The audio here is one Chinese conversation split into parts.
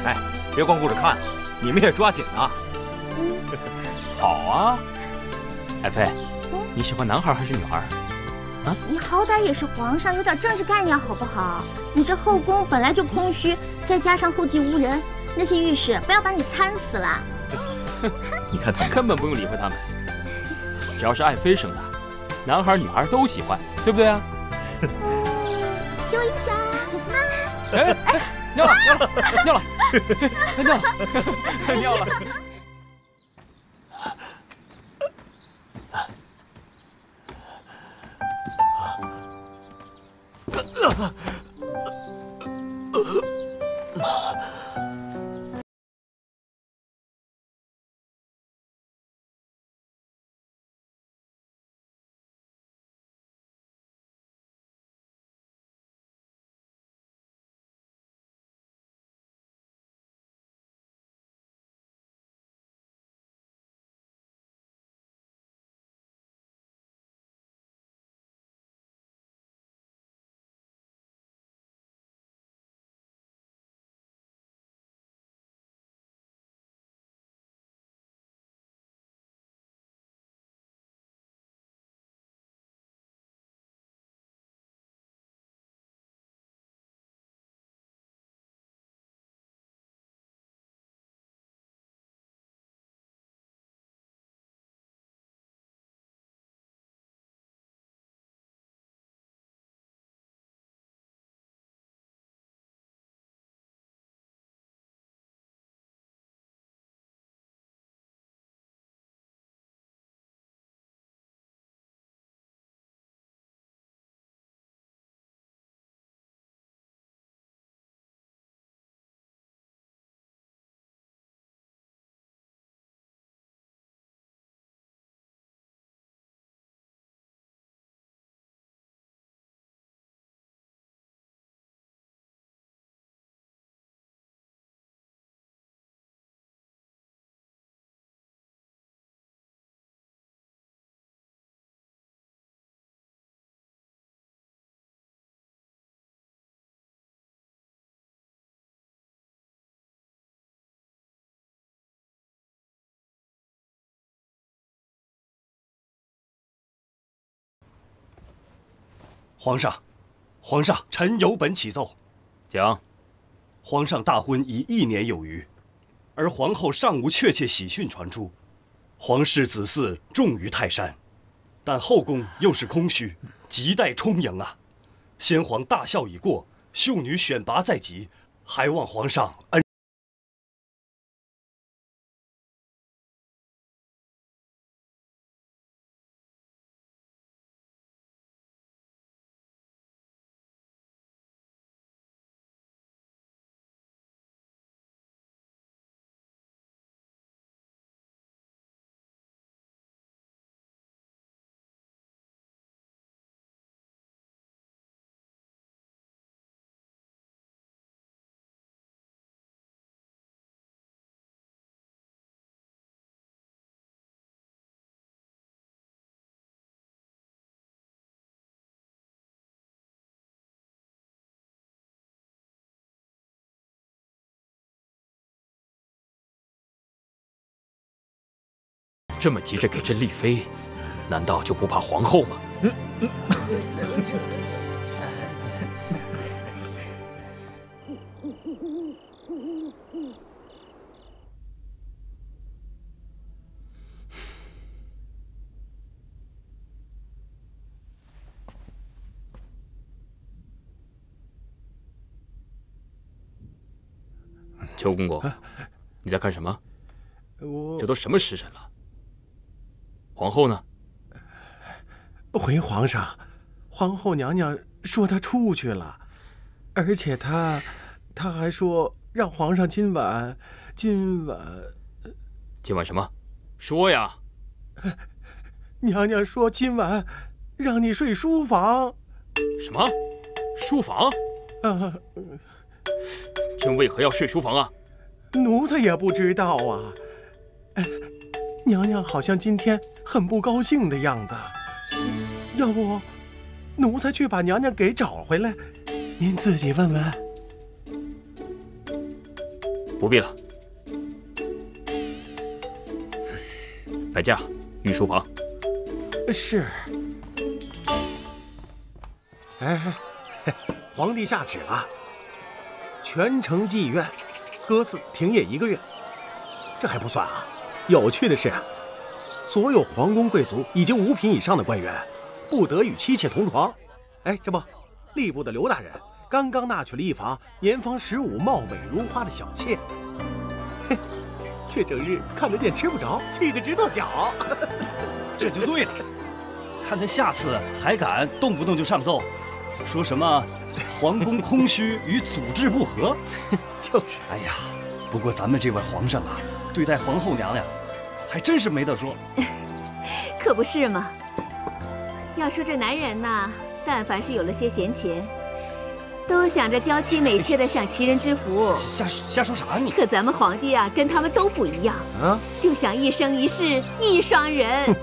哎，别光顾着看，你们也抓紧啊！好啊，爱妃，你喜欢男孩还是女孩？啊？你好歹也是皇上，有点政治概念好不好？你这后宫本来就空虚，再加上后继无人，那些御史不要把你参死了。你看他们根本不用理会他们，只要是爱妃生的，男孩女孩都喜欢，对不对啊？听我一讲。哎，尿了，尿了，尿了，尿了。皇上，皇上，臣有本启奏。讲。皇上大婚已1年有余，而皇后尚无确切喜讯传出。皇室子嗣重于泰山，但后宫又是空虚，亟待充盈啊！先皇大孝已过，秀女选拔在即，还望皇上恩。这么急着给朕立妃，难道就不怕皇后吗？邱公公，你在看什么？这都什么时辰了？皇后呢？回皇上，皇后娘娘说她出去了，而且她还说让皇上今晚什么？说呀！娘娘说今晚让你睡书房。什么？书房？朕为何要睡书房啊？奴才也不知道啊。娘娘好像今天很不高兴的样子，要不奴才去把娘娘给找回来，您自己问问。不必了。摆驾，御书房。是。哎，皇帝下旨了，全城妓院割肆停业1个月。这还不算啊，有趣的是，所有皇宫贵族以及5品以上的官员，不得与妻妾同床。哎，这不，吏部的刘大人刚刚纳娶了一房年方15、貌美如花的小妾，嘿，却整日看得见吃不着，气得直跺脚。这就对了，看他下次还敢动不动就上奏，说什么皇宫空虚与祖制不合。就是，哎呀，不过咱们这位皇上啊，对待皇后娘娘，还真是没得说。可不是嘛。要说这男人呐，但凡是有了些闲钱，都想着娇妻美妾的享其人之福。瞎说啥你？可咱们皇帝啊，跟他们都不一样啊，就想一生一世一双人。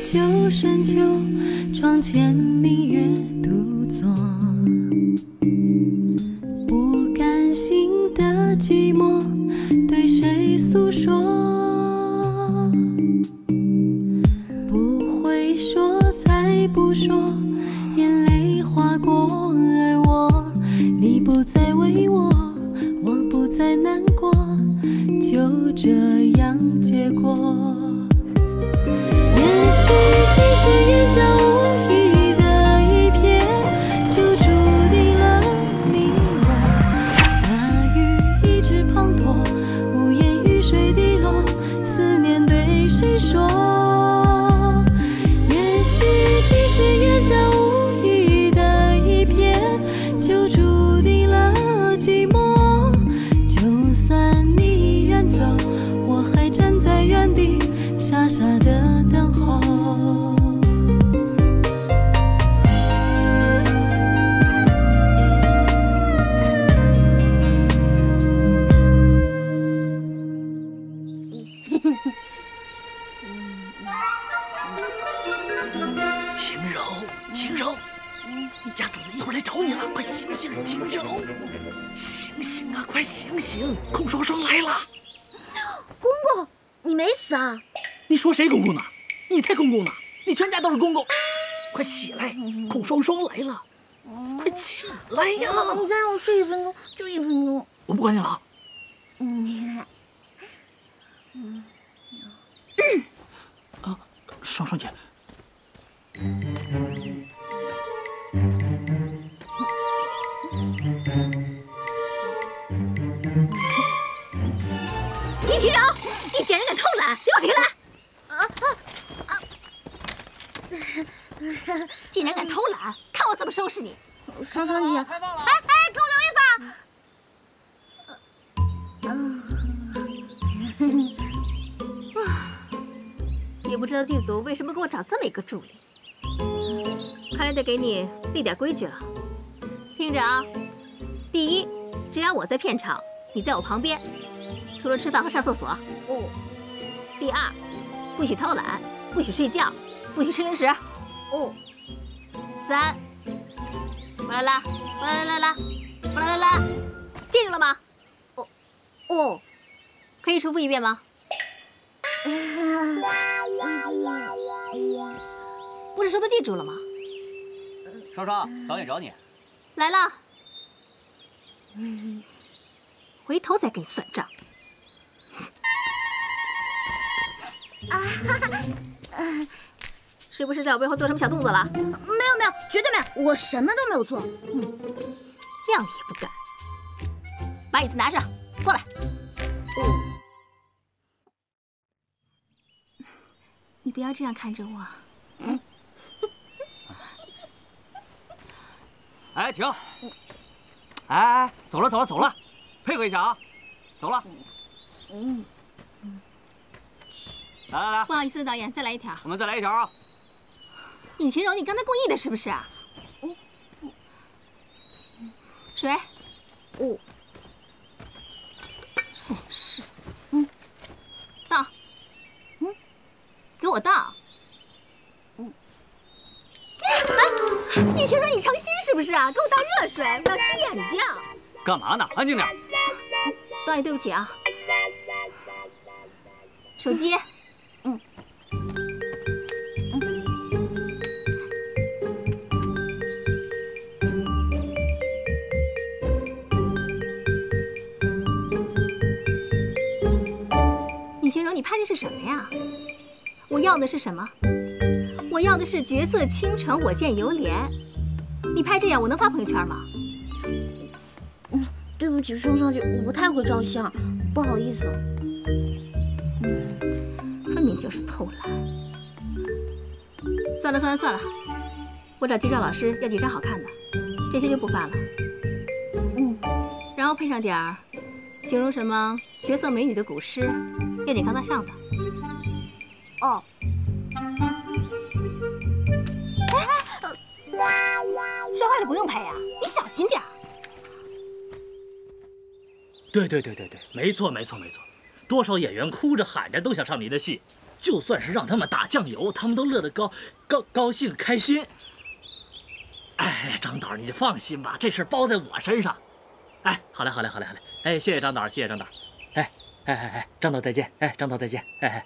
旧深秋，窗前明月独坐，不甘心的寂寞，对谁诉说？不会说，才不说，眼泪划过，而我，你不再为我，我不再难过，就这样结果。也许只是眼角无意的一瞥，就注定了你我。大雨一直滂沱，无言雨水滴落，思念对谁说？也许只是眼角无意的一瞥，就注定了寂寞。就算你远走，我还站在原地，傻傻的等候。晴柔，你家主子一会儿来找你了，快醒醒，晴柔，醒醒啊，快醒醒，孔双双来了。公公，你没死啊？你说谁公公呢？你才公公呢！你全家都是公公，快起来，孔双双来了，快起来呀！你再让我睡1分钟，就1分钟。我不管你了。双双姐。易晴柔，你竟然敢偷懒，给我起来！竟然敢偷懒，看我怎么收拾你！双双姐，哎，给我留一发。也不知道剧组为什么给我找这么一个助理，看来得给你立点规矩了。听着啊，第一，只要我在片场，你在我旁边，除了吃饭和上厕所，哦。第二，不许偷懒，不许睡觉，不许吃零食。哦。3，哗啦啦，哗啦啦啦，哗啦啦啦，记住了吗？哦。哦。可以重复一遍吗？不是说都记住了吗？稍稍，导演找你。来了。回头再跟你算账。是不是在我背后做什么小动作了？没有没有，绝对没有，我什么都没有做。谅你也不敢。把椅子拿上，过来。你不要这样看着我。哎，停！哎，走了走了走了，配合一下啊！走了。来来来，不好意思，导演，再来一条。我们再来一条啊！尹晴柔，你刚才故意的是不是啊？水。哦。真是。倒。给我倒。尹晴柔，你成心是不是啊？给我倒热水，我要洗眼睛。干嘛呢？安静点。导演，对不起啊。手机。尹晴柔，你拍的是什么呀？我要的是什么？我要的是绝色倾城，我见犹怜。你拍这样，我能发朋友圈吗？对不起，升上去我不太会照相，不好意思。分明就是偷懒。算了算了算了，我找剧照老师要几张好看的，这些就不发了。然后配上点儿形容什么绝色美女的古诗，要点高大上的。哦。摔坏了不用赔啊，你小心点儿。对，没错，多少演员哭着喊着都想上你的戏，就算是让他们打酱油，他们都乐得高兴开心。哎，张导你就放心吧，这事包在我身上。哎，好嘞，哎，谢谢张导，谢谢张导。哎，张导再见，哎，张导再见，哎。